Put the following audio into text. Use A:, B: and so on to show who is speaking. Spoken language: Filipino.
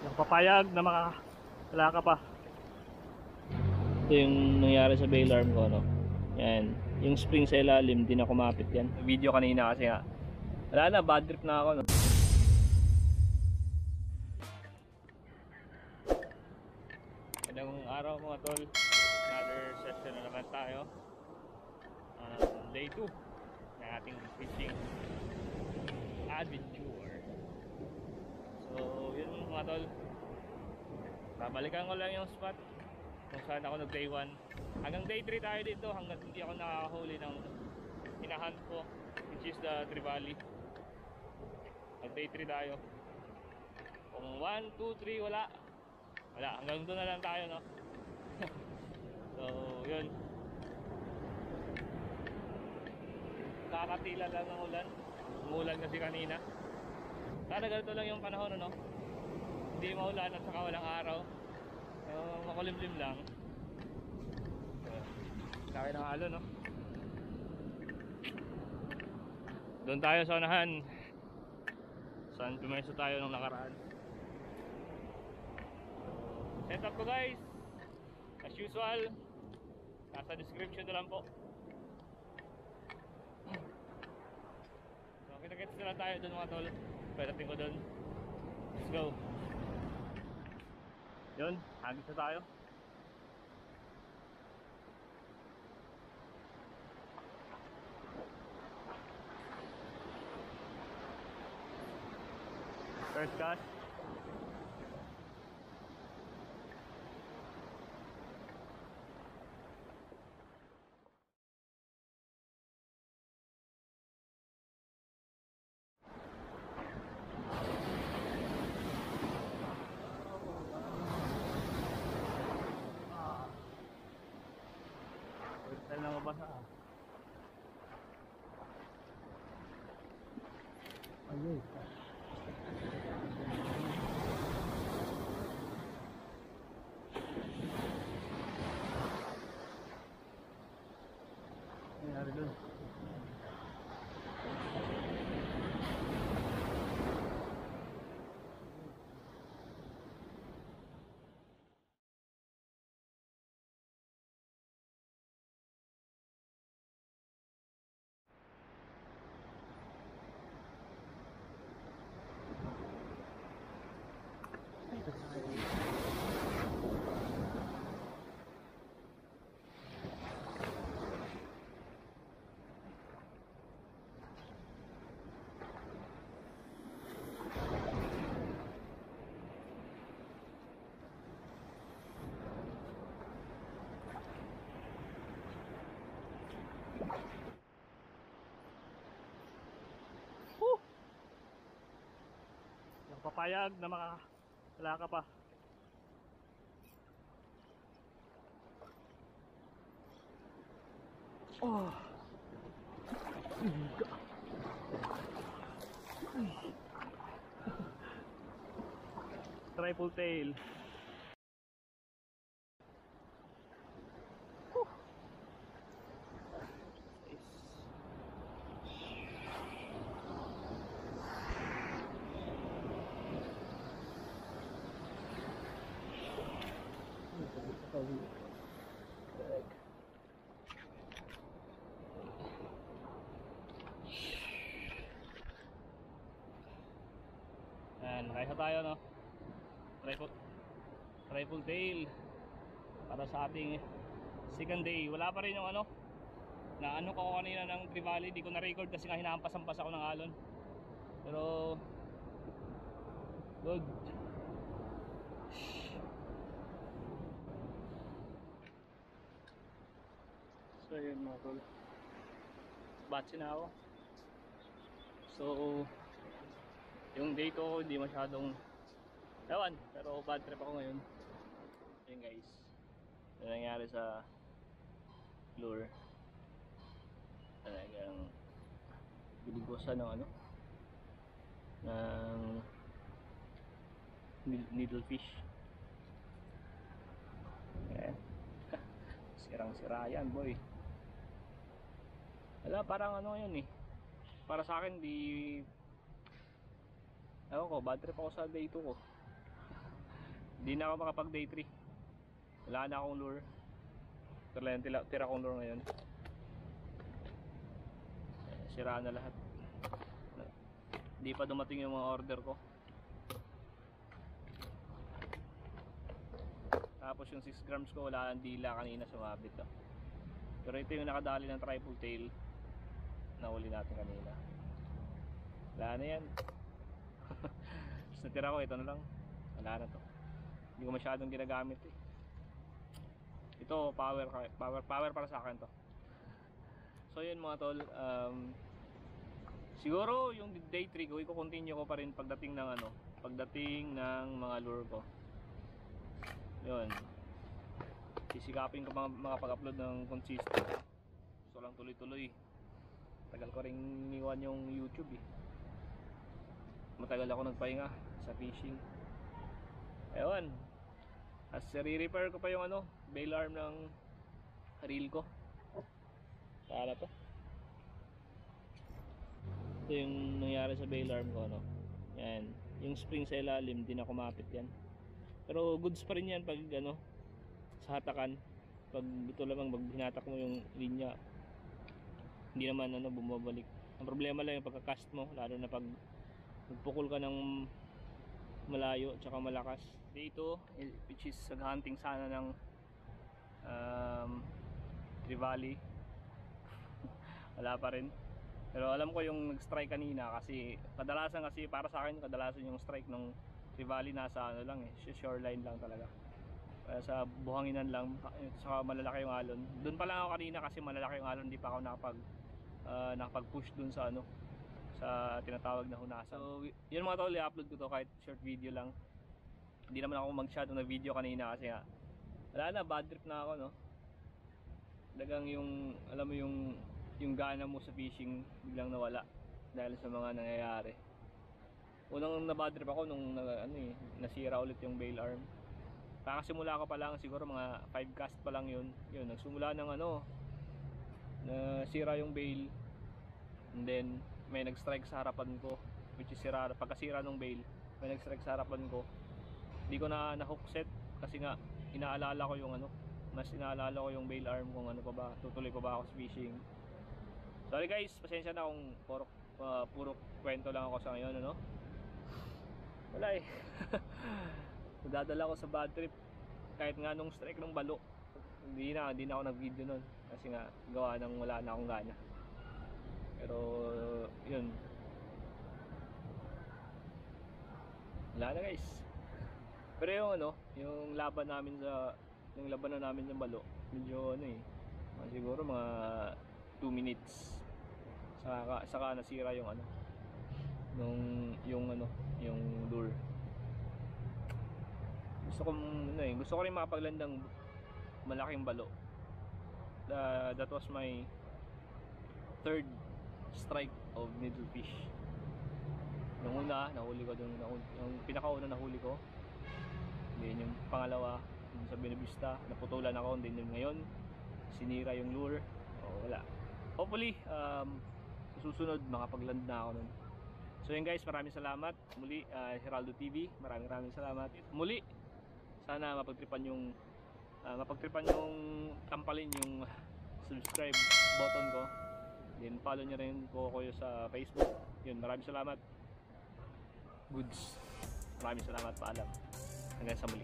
A: Yung papayag na wala ka pa. Ito yung nangyari sa bail arm ko, no? Yan. Yung spring sa ilalim, di na kumapit yan. Video kanina kasi nga. Wala na, bad trip na ako, no? Magandang araw mga tol. Another session na naman tayo. Day 2 ng ating fishing adventure. So, yun mga tol. Babalikan ko lang yung spot kung saan ako nag day 1. Hanggang day 3 tayo dito, hanggang hindi ako nakakahuli ng hinahunt ko, which is the Trevally. Nag day 3 tayo. Kung 1, 2, 3 wala, hanggang doon na lang tayo, no? So yun, kakatila lang ng ulan. Umulan kasi kanina. Sana ganito lang yung panahon, no? Hindi maulan at saka walang araw. Makulimlim lang. Kaya ng alon, no? Doon tayo sa unahan. Saan pumeso tayo nung nakaraan. Set up ko guys, as usual, nasa description na lang po. So kita-kits na lang tayo dun mga tol. Pwedeng ko dun. Let's go. Yun, hagis na tayo. First cast. First na mabasa. Ayun. Nangyari dun. Yung papayag na wala ka pa. Oh. Triple tail. Yan, kaya tayo, no? Triple tail para sa ating second day. Wala pa rin yung ano na ano ko kanina ng Trevally. Di ko na record kasi nga hinahampas-hampas ako ng alon. Pero good. So yun mga tol, batch na ako. So yung day ko hindi masyadong ewan, pero bad trip ako ngayon. Yun guys, yung nangyari sa lure, talagang biligosan ng ano ng needlefish. Ayan. Sirang sira yan boy. Wala, parang ano yun eh, para sa akin di ewan ko, bad trip ako sa day 2 ko. Hindi na ako makapag day 3. Wala na akong lure. Tira kong lure ngayon. Sira na lahat. Hindi pa dumating yung mga order ko. Tapos yung 6 grams ko wala ang dila kanina sumabit. Pero ito yung nakadali ng triple tail na uli natin kanina. Wala na yan. Tapos natira ko ito na lang. Wala na to. Hindi ko masyadong ginagamit eh. Ito power para sa akin to. So yun mga tol, siguro yung day 3 ko i-continue ko pa rin pagdating ng mga lure ko. Yun, sisikapin ko mga pag-upload ng consistent. So lang tuloy-tuloy. Tagal ko ring iniwan yung YouTube eh. Matagal ako nagpahinga sa fishing. Ewan, as re-repair ko pa yung bail arm ng reel ko. Para to. Ito yung nangyari sa bail arm ko Yan, yung spring sa ilalim, di na kumapit yan. Pero goods pa rin yan pag sa hatakan. Pag ito lamang hinatak mo yung linya, hindi naman bumabalik. Ang problema lang yung pagka-cast mo, lalo na pag nagpukul ka ng malayo at saka malakas. Dito, which is hunting sana ng Trevally. Wala pa rin. Pero alam ko yung nag-strike kanina kasi kadalasan para sa akin kadalasan yung strike ng Trevally nasa lang shoreline lang talaga. Kaya sa buhanginan lang, saka malalaki yung alon. Doon pa lang ako kanina kasi malalaki yung alon, hindi pa ako nakapag-push doon sa sa tinatawag na hunasan. So yun mga tol, i-upload ko to kahit short video lang. Hindi naman ako masyado na video kanina kasi nga wala na, bad trip na ako Dagang yung alam mo yung gana mo sa fishing biglang nawala dahil sa mga nangyayari. Unang na-bad trip ako nung nasira ulit yung bail arm. Kakasimula ko pa lang, siguro mga 5 cast pa lang yun. Nagsimula ng nasira yung bail. And then may nag-strike sa harapan ko, which is pagkasira ng bail, may nag-strike sa harapan ko. Hindi ko na hook set kasi nga inaalala ko yung bail arm kung pa ba, tutuloy pa ba ako sa fishing. Sorry guys, pasensya na kung puro kwento lang ako sa ngayon wala eh. Nadadala ko sa bad trip kahit nga nung strike ng balo. Hindi na ako nag-video nun kasi nga gawa ng wala na akong gana. Pero yun, wala na guys. Pero yung labanan namin ng balo, medyo siguro mga 2 minutes saka nasira yung yung lure. Gusto ko rin makapaglandang malaking balo. That was my third strike of needlefish. Yung una nahuli ko doon, yung pinakauna nahuli ko. Then yung pangalawa sa Buenavista, naputulan ako. Then ngayon sinira yung lure. Wala. Hopefully sa susunod makapagland na ako nun. So yun guys, maraming salamat muli. Geraldo TV, maraming salamat muli. Sana mapagtripan yung tampalin yung subscribe button ko. Then follow nyo rin po ako sa Facebook. Yun, maraming salamat. Goods. Maraming salamat, paalam. Hanggang sa muli.